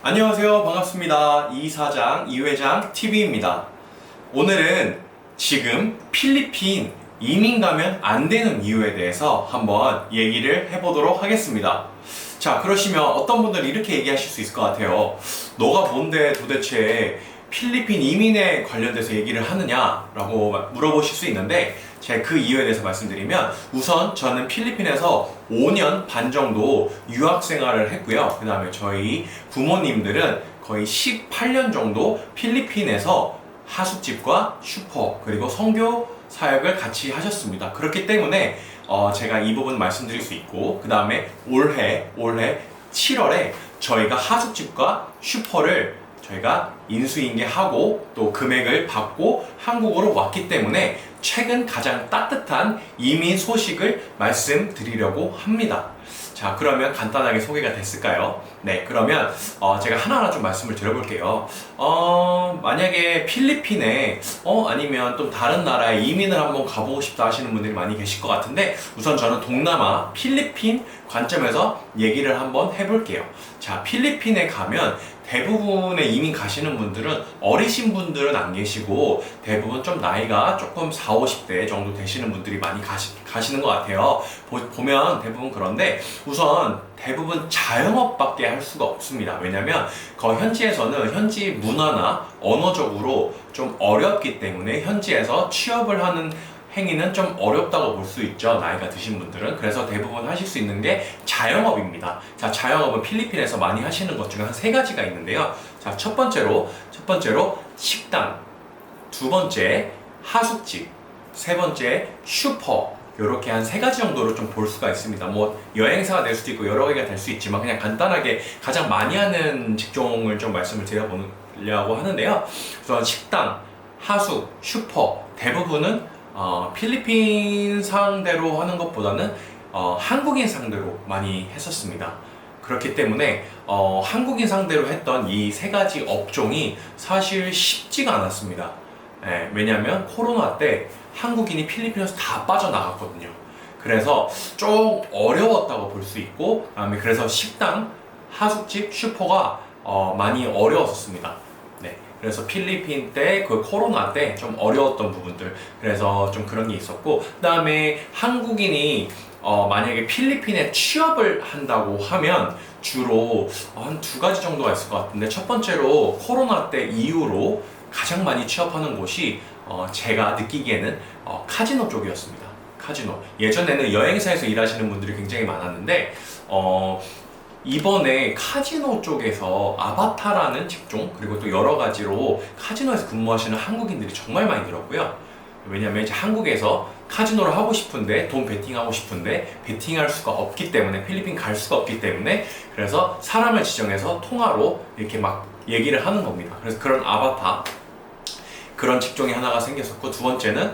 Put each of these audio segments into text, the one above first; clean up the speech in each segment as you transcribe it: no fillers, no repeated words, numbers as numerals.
안녕하세요. 반갑습니다. 이사장, 이회장 TV입니다. 오늘은 지금 필리핀 이민 가면 안 되는 이유에 대해서 한번 얘기를 해보도록 하겠습니다. 자, 그러시면 어떤 분들은 이렇게 얘기하실 수 있을 것 같아요. 너가 뭔데 도대체 필리핀 이민에 관련돼서 얘기를 하느냐라고 물어보실 수 있는데, 제가 그 이유에 대해서 말씀드리면, 우선 저는 필리핀에서 5년 반 정도 유학 생활을 했고요. 그 다음에 저희 부모님들은 거의 18년 정도 필리핀에서 하숙집과 슈퍼 그리고 선교 사역을 같이 하셨습니다. 그렇기 때문에 제가 이 부분 말씀드릴 수 있고, 그 다음에 올해 7월에 저희가 하숙집과 슈퍼를 저희가 인수인계하고 또 금액을 받고 한국으로 왔기 때문에 최근 가장 따뜻한 이민 소식을 말씀드리려고 합니다. 자, 그러면 간단하게 소개가 됐을까요? 네, 그러면 제가 하나하나 좀 말씀을 드려볼게요. 만약에 필리핀에 아니면 또 다른 나라에 이민을 한번 가보고 싶다 하시는 분들이 많이 계실 것 같은데, 우선 저는 동남아 필리핀 관점에서 얘기를 한번 해볼게요. 자, 필리핀에 가면 대부분의 이민 가시는 분들은 어리신 분들은 안 계시고, 대부분 좀 나이가 조금 40, 50대 정도 되시는 분들이 많이 가시는 것 같아요. 보면 대부분 그런데, 우선 대부분 자영업밖에 할 수가 없습니다. 왜냐면 현지에서는 현지 문화나 언어적으로 좀 어렵기 때문에 현지에서 취업을 하는 행위는 좀 어렵다고 볼 수 있죠. 나이가 드신 분들은. 그래서 대부분 하실 수 있는 게 자영업입니다. 자, 자영업은 필리핀에서 많이 하시는 것 중에 한 3가지가 있는데요. 자, 첫 번째로 식당, 두 번째 하숙집, 세 번째 슈퍼, 이렇게 한 3가지 정도로 좀 볼 수가 있습니다. 뭐 여행사가 될 수도 있고 여러 개가 될 수 있지만, 그냥 간단하게 가장 많이 하는 직종을 좀 말씀을 드려보려고 하는데요. 우선 식당, 하숙, 슈퍼, 대부분은 필리핀 상대로 하는 것보다는 한국인 상대로 많이 했었습니다. 그렇기 때문에 한국인 상대로 했던 이 3가지 업종이 사실 쉽지가 않았습니다. 왜냐하면 코로나 때 한국인이 필리핀에서 다 빠져나갔거든요. 그래서 좀 어려웠다고 볼 수 있고, 그다음에 그래서 식당, 하숙집, 슈퍼가 많이 어려웠었습니다. 네, 그래서 필리핀 때 그 코로나 때 좀 어려웠던 부분들, 그래서 좀 그런 게 있었고, 그다음에 한국인이 만약에 필리핀에 취업을 한다고 하면 주로 한 2가지 정도가 있을 것 같은데, 첫 번째로 코로나 때 이후로 가장 많이 취업하는 곳이 제가 느끼기에는 카지노 쪽이었습니다. 카지노. 예전에는 여행사에서 일하시는 분들이 굉장히 많았는데, 이번에 카지노 쪽에서 아바타라는 직종, 그리고 또 여러 가지로 카지노에서 근무하시는 한국인들이 정말 많이 늘었고요. 왜냐면 이제 한국에서 카지노를 하고 싶은데, 돈 베팅하고 싶은데 베팅할 수가 없기 때문에, 필리핀 갈 수가 없기 때문에, 그래서 사람을 지정해서 통화로 이렇게 막 얘기를 하는 겁니다. 그래서 그런 아바타, 그런 직종이 하나가 생겼었고, 두 번째는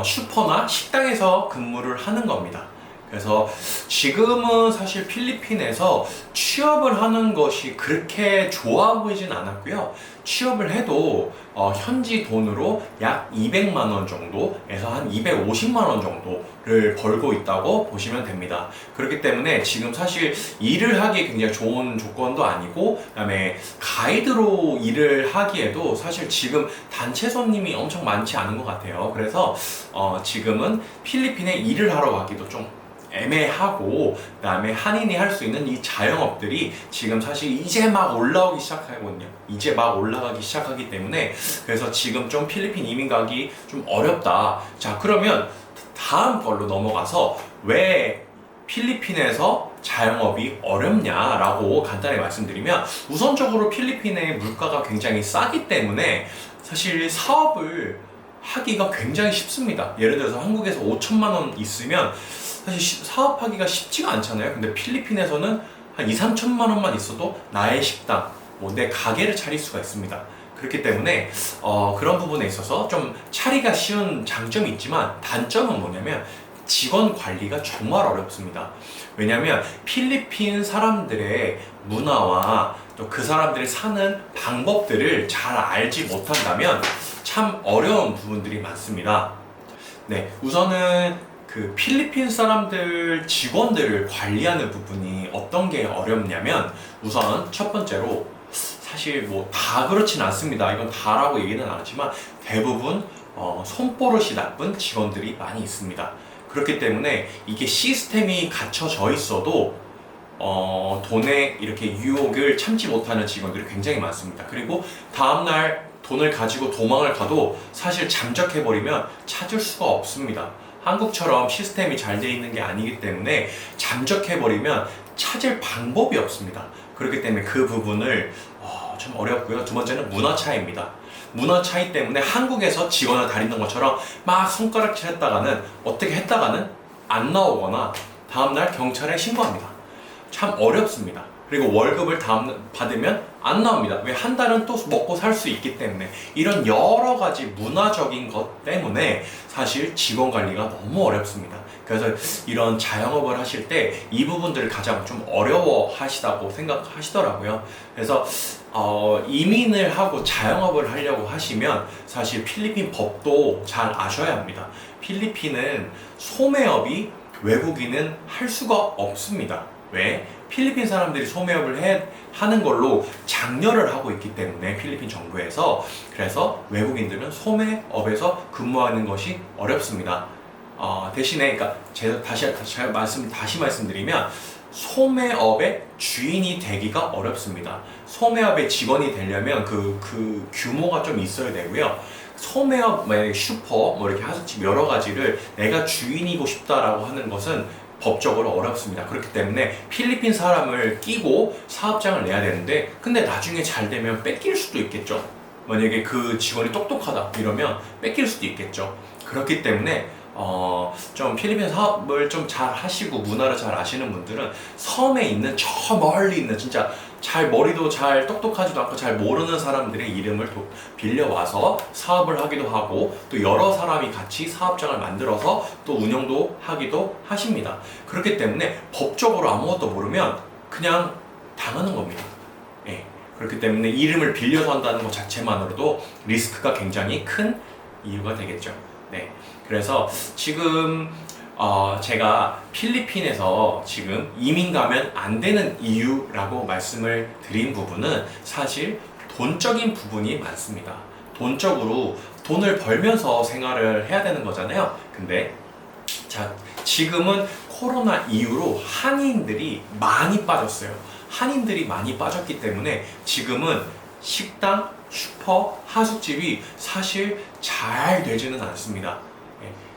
슈퍼나 식당에서 근무를 하는 겁니다. 그래서 지금은 사실 필리핀에서 취업을 하는 것이 그렇게 좋아 보이진 않았고요. 취업을 해도 현지 돈으로 약 200만 원 정도에서 한 250만 원 정도를 벌고 있다고 보시면 됩니다. 그렇기 때문에 지금 사실 일을 하기 굉장히 좋은 조건도 아니고, 그다음에 가이드로 일을 하기에도 사실 지금 단체 손님이 엄청 많지 않은 것 같아요. 그래서 지금은 필리핀에 일을 하러 가기도 좀 애매하고, 그 다음에 한인이 할 수 있는 이 자영업들이 지금 사실 이제 막 올라오기 시작하거든요. 이제 막 올라가기 시작하기 때문에, 그래서 지금 좀 필리핀 이민 가기 좀 어렵다. 자, 그러면 다음 걸로 넘어가서 왜 필리핀에서 자영업이 어렵냐라고 간단히 말씀드리면, 우선적으로 필리핀의 물가가 굉장히 싸기 때문에 사실 사업을 하기가 굉장히 쉽습니다. 예를 들어서 한국에서 5천만 원 있으면 사실 사업하기가 쉽지가 않잖아요. 근데 필리핀에서는 한 2, 3천만 원만 있어도 나의 식당, 내 가게를 차릴 수가 있습니다. 그렇기 때문에 그런 부분에 있어서 좀 차리가 쉬운 장점이 있지만, 단점은 뭐냐면 직원 관리가 정말 어렵습니다. 왜냐면 필리핀 사람들의 문화와 또 그 사람들이 사는 방법들을 잘 알지 못한다면 참 어려운 부분들이 많습니다. 네, 우선은 그 필리핀 사람들 직원들을 관리하는 부분이 어떤 게 어렵냐면, 우선 첫 번째로 사실 뭐 다 그렇진 않습니다. 이건 다라고 얘기는 안 하지만 대부분 손버릇이 나쁜 직원들이 많이 있습니다. 그렇기 때문에 이게 시스템이 갖춰져 있어도 돈의 이렇게 유혹을 참지 못하는 직원들이 굉장히 많습니다. 그리고 다음날 돈을 가지고 도망을 가도 사실 잠적해버리면 찾을 수가 없습니다. 한국처럼 시스템이 잘 돼 있는 게 아니기 때문에 잠적해버리면 찾을 방법이 없습니다. 그렇기 때문에 그 부분을 좀 어렵고요. 두 번째는 문화 차이입니다. 문화 차이 때문에 한국에서 직원을 다니는 것처럼 막 손가락질 했다가는 어떻게 했다가는 안 나오거나 다음날 경찰에 신고합니다. 참 어렵습니다. 그리고 월급을 받으면 안 나옵니다. 왜? 한 달은 또 먹고 살 수 있기 때문에. 이런 여러 가지 문화적인 것 때문에 사실 직원 관리가 너무 어렵습니다. 그래서 이런 자영업을 하실 때 이 부분들을 가장 좀 어려워 하시다고 생각하시더라고요. 그래서 이민을 하고 자영업을 하려고 하시면 사실 필리핀 법도 잘 아셔야 합니다. 필리핀은 소매업이 외국인은 할 수가 없습니다. 왜? 필리핀 사람들이 소매업을 하는 걸로 장려를 하고 있기 때문에 필리핀 정부에서. 그래서 외국인들은 소매업에서 근무하는 것이 어렵습니다. 대신에 그러니까 제가 다시 말씀드리면 소매업의 주인이 되기가 어렵습니다. 소매업의 직원이 되려면 그 규모가 좀 있어야 되고요. 소매업, 슈퍼, 이렇게 하숙집 여러 가지를 내가 주인이고 싶다라고 하는 것은 법적으로 어렵습니다. 그렇기 때문에 필리핀 사람을 끼고 사업장을 내야 되는데, 근데 나중에 잘 되면 뺏길 수도 있겠죠. 만약에 그 직원이 똑똑하다 이러면 뺏길 수도 있겠죠. 그렇기 때문에 좀 필리핀 사업을 좀 잘 하시고 문화를 잘 아시는 분들은 섬에 있는 저 멀리 있는 진짜 머리도 잘 똑똑하지도 않고 잘 모르는 사람들의 이름을 빌려와서 사업을 하기도 하고, 또 여러 사람이 같이 사업장을 만들어서 또 운영도 하기도 하십니다. 그렇기 때문에 법적으로 아무것도 모르면 그냥 당하는 겁니다. 예. 그렇기 때문에 이름을 빌려서 한다는 것 자체만으로도 리스크가 굉장히 큰 이유가 되겠죠. 네. 그래서 지금 제가 필리핀에서 지금 이민 가면 안 되는 이유라고 말씀을 드린 부분은 사실 돈적인 부분이 많습니다. 돈적으로 돈을 벌면서 생활을 해야 되는 거잖아요. 근데 지금은 코로나 이후로 한인들이 많이 빠졌어요. 한인들이 많이 빠졌기 때문에 지금은 식당, 슈퍼, 하숙집이 사실 잘 되지는 않습니다.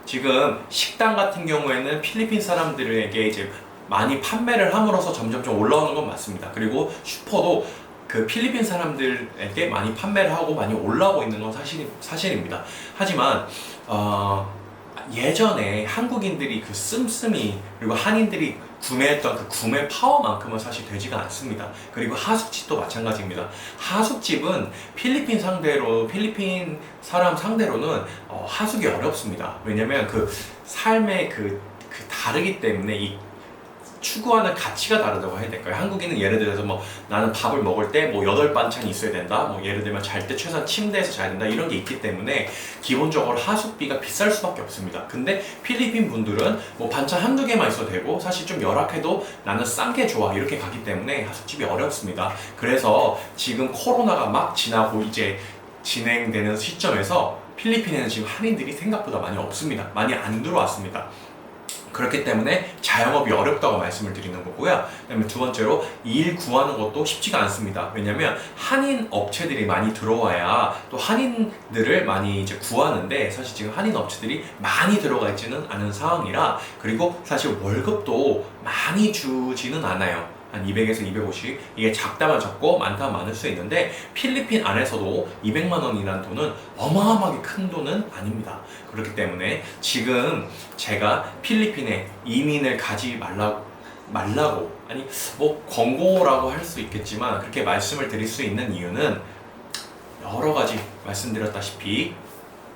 지금 식당 같은 경우에는 필리핀 사람들에게 이제 많이 판매를 함으로써 점점 올라오는 건 맞습니다. 그리고 슈퍼도 그 필리핀 사람들에게 많이 판매를 하고 많이 올라오고 있는 건 사실입니다. 하지만 예전에 한국인들이 그 씀씀이 그리고 한인들이 구매했던 그 구매 파워만큼은 사실 되지가 않습니다. 그리고 하숙집도 마찬가지입니다. 하숙집은 필리핀 사람 상대로는 하숙이 어렵습니다. 왜냐면 그 삶의 그 다르기 때문에 이 추구하는 가치가 다르다고 해야 될까요? 한국인은 예를 들어서 나는 밥을 먹을 때 8반찬이 있어야 된다. 예를 들면 잘 때 최소한 침대에서 자야 된다. 이런 게 있기 때문에 기본적으로 하숙비가 비쌀 수밖에 없습니다. 근데 필리핀 분들은 반찬 한두 개만 있어도 되고 사실 좀 열악해도 나는 싼 게 좋아 이렇게 가기 때문에 하숙집이 어렵습니다. 그래서 지금 코로나가 막 지나고 이제 진행되는 시점에서 필리핀에는 지금 한인들이 생각보다 많이 없습니다. 많이 안 들어왔습니다. 그렇기 때문에 자영업이 어렵다고 말씀을 드리는 거고요. 그다음에 두 번째로 일 구하는 것도 쉽지가 않습니다. 왜냐면 한인 업체들이 많이 들어와야 또 한인들을 많이 이제 구하는데, 사실 지금 한인 업체들이 많이 들어가 있지는 않은 상황이라, 그리고 사실 월급도 많이 주지는 않아요. 한 200에서 250, 이게 작다면 적고 많다면 많을 수 있는데 필리핀 안에서도 200만 원이라는 돈은 어마어마하게 큰 돈은 아닙니다. 그렇기 때문에 지금 제가 필리핀에 이민을 가지 말라고 아니 권고라고 할 수 있겠지만 그렇게 말씀을 드릴 수 있는 이유는 여러 가지 말씀드렸다시피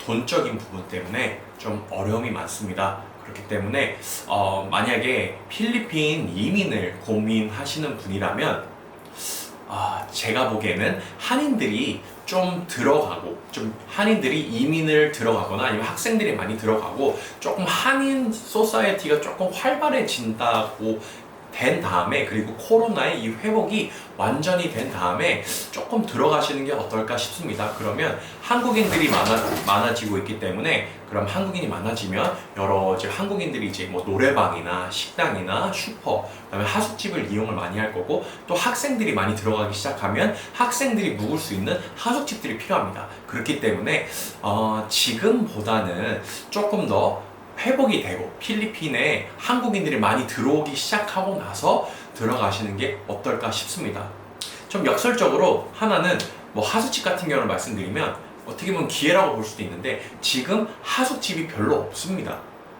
돈적인 부분 때문에 좀 어려움이 많습니다. 그렇기 때문에 만약에 필리핀 이민을 고민하시는 분이라면 제가 보기에는 한인들이 좀 들어가고, 좀 한인들이 이민을 들어가거나 아니면 학생들이 많이 들어가고 조금 한인 소사이어티가 조금 활발해진다고 된 다음에, 그리고 코로나의 이 회복이 완전히 된 다음에 조금 들어가시는 게 어떨까 싶습니다. 그러면 한국인들이 많아지고 있기 때문에, 그럼 한국인이 많아지면 여러 이제 한국인들이 이제 뭐 노래방이나 식당이나 슈퍼, 그다음에 하숙집을 이용을 많이 할 거고, 또 학생들이 많이 들어가기 시작하면 학생들이 묵을 수 있는 하숙집들이 필요합니다. 그렇기 때문에 지금보다는 조금 더 회복이 되고 필리핀에 한국인들이 많이 들어오기 시작하고 나서 들어가시는 게 어떨까 싶습니다. 좀 역설적으로 하나는 뭐 하숙집 같은 경우를 말씀드리면 어떻게 보면 기회라고 볼 수도 있는데, 지금 하숙집이 별로 없습니다.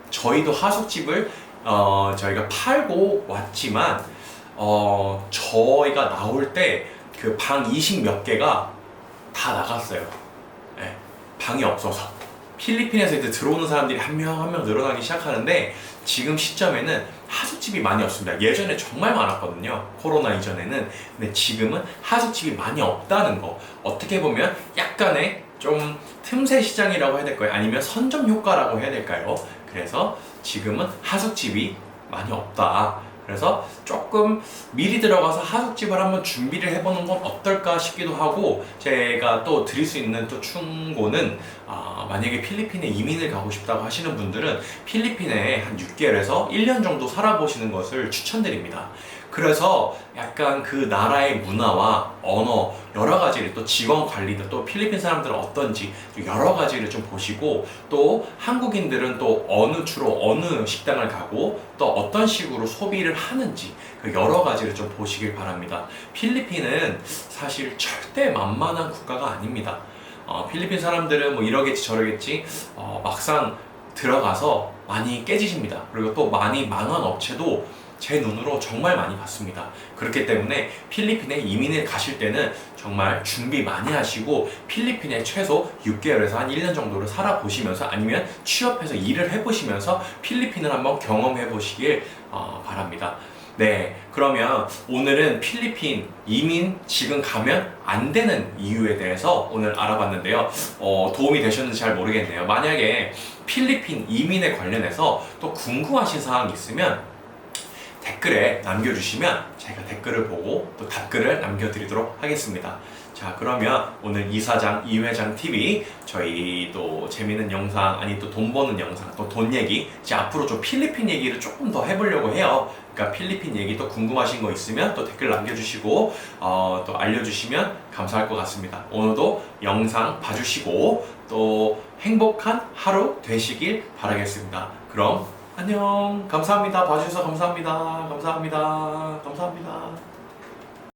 저희도 하숙집을 저희가 팔고 왔지만 저희가 나올 때 그 방 20 몇 개가 다 나갔어요. 네, 방이 없어서. 필리핀에서 이제 들어오는 사람들이 한 명 한 명 늘어나기 시작하는데, 지금 시점에는 하숙집이 많이 없습니다. 예전에 정말 많았거든요, 코로나 이전에는. 근데 지금은 하숙집이 많이 없다는 거, 어떻게 보면 약간의 좀 틈새 시장이라고 해야 될까요? 아니면 선점 효과라고 해야 될까요? 그래서 지금은 하숙집이 많이 없다. 그래서 조금 미리 들어가서 하숙집을 한번 준비를 해보는 건 어떨까 싶기도 하고, 제가 또 드릴 수 있는 또 충고는, 만약에 필리핀에 이민을 가고 싶다고 하시는 분들은 필리핀에 한 6개월에서 1년 정도 살아보시는 것을 추천드립니다. 그래서 약간 그 나라의 문화와 언어, 여러 가지를, 또 직원 관리도, 또 필리핀 사람들은 어떤지 여러 가지를 좀 보시고, 또 한국인들은 또 주로 어느 식당을 가고 또 어떤 식으로 소비를 하는지, 그 여러 가지를 좀 보시길 바랍니다. 필리핀은 사실 절대 만만한 국가가 아닙니다. 필리핀 사람들은 뭐 이러겠지 저러겠지, 막상 들어가서 많이 깨지십니다. 그리고 또 많이 망한 업체도 제 눈으로 정말 많이 봤습니다. 그렇기 때문에 필리핀에 이민을 가실 때는 정말 준비 많이 하시고, 필리핀에 최소 6개월에서 한 1년 정도를 살아보시면서, 아니면 취업해서 일을 해보시면서 필리핀을 한번 경험해 보시길 바랍니다. 네, 그러면 오늘은 필리핀 이민 지금 가면 안 되는 이유에 대해서 오늘 알아봤는데요. 도움이 되셨는지 잘 모르겠네요. 만약에 필리핀 이민에 관련해서 또 궁금하신 사항이 있으면 댓글에 남겨주시면 제가 댓글을 보고 또 답글을 남겨드리도록 하겠습니다. 자, 그러면 오늘 이사장, 이회장 TV 저희 또 재밌는 영상, 아니 또 돈 버는 영상, 또 돈 얘기, 이제 앞으로 좀 필리핀 얘기를 조금 더 해보려고 해요. 그러니까 필리핀 얘기 또 궁금하신 거 있으면 또 댓글 남겨주시고 또 알려주시면 감사할 것 같습니다. 오늘도 영상 봐주시고 또 행복한 하루 되시길 바라겠습니다. 그럼 안녕. 감사합니다. 봐주셔서 감사합니다. 감사합니다. 감사합니다.